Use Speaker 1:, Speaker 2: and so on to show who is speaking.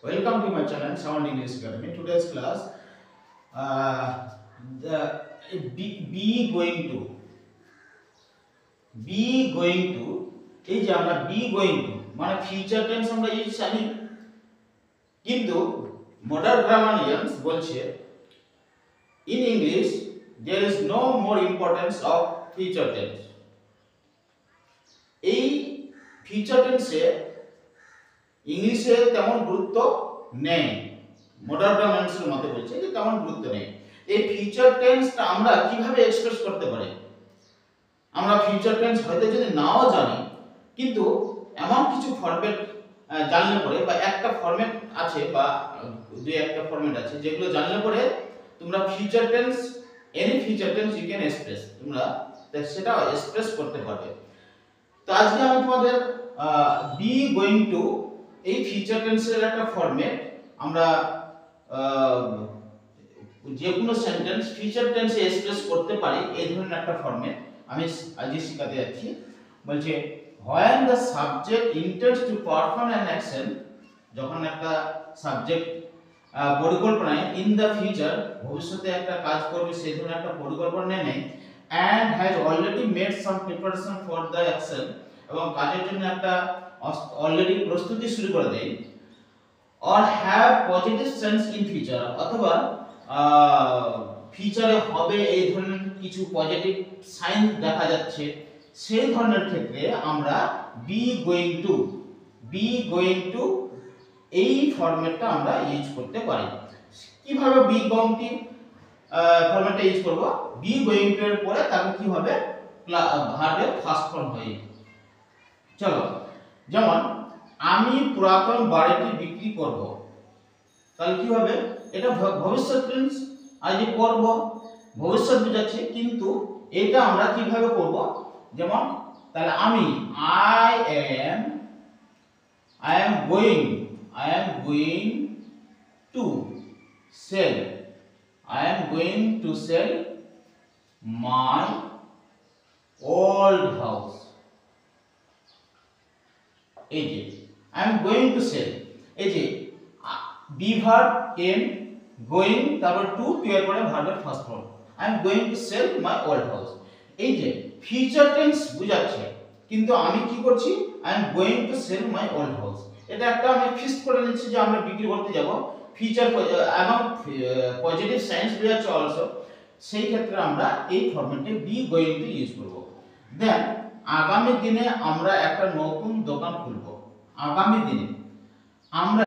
Speaker 1: Welcome to my channel Sound English Academy. Today's class, the be going to এই যে আমরা be going to মানে future tense আমরা use জানি, কিন্তু মডার্ন গ্রামারিয়ানস বলছে in English there is no more importance of future tense. এই future টেন্সে ইংলিশে তেমন গুরুত্ব নেই। মডার্ন গ্রামারিয়ানসের মতে বলছে যে তেমন গুরুত্ব নেই। এই ফিউচার টেন্সটা আমরা কিভাবে এক্সপ্রেস করতে পারি? আমরা ফিউচার টেন্স হয়তো যদি নাও জানি, কিন্তু এমন কিছু ফরম্যাট জানলে পরে বা একটা ফরম্যাট আছে বা দুই একটা ফরম্যাট আছে যেগুলো জানলে পরে তোমরা future tense any future tense you can express, তোমরা সেটা এক্সপ্রেস করতে পারবে। তো আজকে আমি তোমাদের বি গোয়িং টু এই ফিউচার টেন্সের একটা ফরম্যাট, আমরা যে কোনো সেন্টেন্স ফিউচার টেন্সে এক্সপ্রেস করতে পারি এই ধরনের একটা ফরম্যাট আমি আজকে শেখাতে যাচ্ছি। বলছে when the subject intends to perform an action, যখন একটা সাবজেক্ট পরিকল্পনায় ইন দ্য ফিউচার ভবিষ্যতে একটা কাজ করবে সেই ধরনের একটা পরিকল্পনা নেয় and has already made some preparation for the action, এবং কাজের জন্য একটা অলরেডি প্রস্তুতি শুরু করে দেয়, or have positive sense in future, অথবা ফিউচারে হবে এই ধরনের কিছু পজিটিভ সাইন দেখা যাচ্ছে, সেই ধরনের ক্ষেত্রে আমরা বি গোয়িং টু এই ফরম্যাটটা আমরা ইউজ করতে পারি। কিভাবে বি গোয়িং টু ফরম্যাটটা ইউজ করব? বি গোয়িং টু এর পরে তারপর কি হবে? ভার্বের ফার্স্ট ফর্ম হয়। চলো, যেমন আমি পুরাতন বাড়িটি বিক্রি করব, তাহলে কি হবে? এটা ভবিষ্যৎ টেন্স, আজ করব ভবিষ্যৎ বোঝাচ্ছে, কিন্তু এটা আমরা কিভাবে করব? যেমন তাহলে আমি I am going to sell my old house. এই যে I am going to sell, এই যে বি ভার্ব এম গোয়িং তারপর টু এর পরে ভার্বের first form I am going to sell my old house। এই যে ফিউচার টেন্স বোঝাচ্ছে, কিন্তু আমি কি করছি? I am going to sell my old house। এটা একটা আমি ফিক্স করে নিচ্ছি যে আমরা বিক্রি করতে যাব, ফিউচার এবং পজিটিভ সাইন্স বোঝাচ্ছে অলসো, সেই ক্ষেত্রে আমরা এই ফরম্যাটে বি গোয়িং টু ইউজ করব। দেন আগামী দিনে আমরা একটা নতুন দোকান খুলব। আগামী দিনে আমরা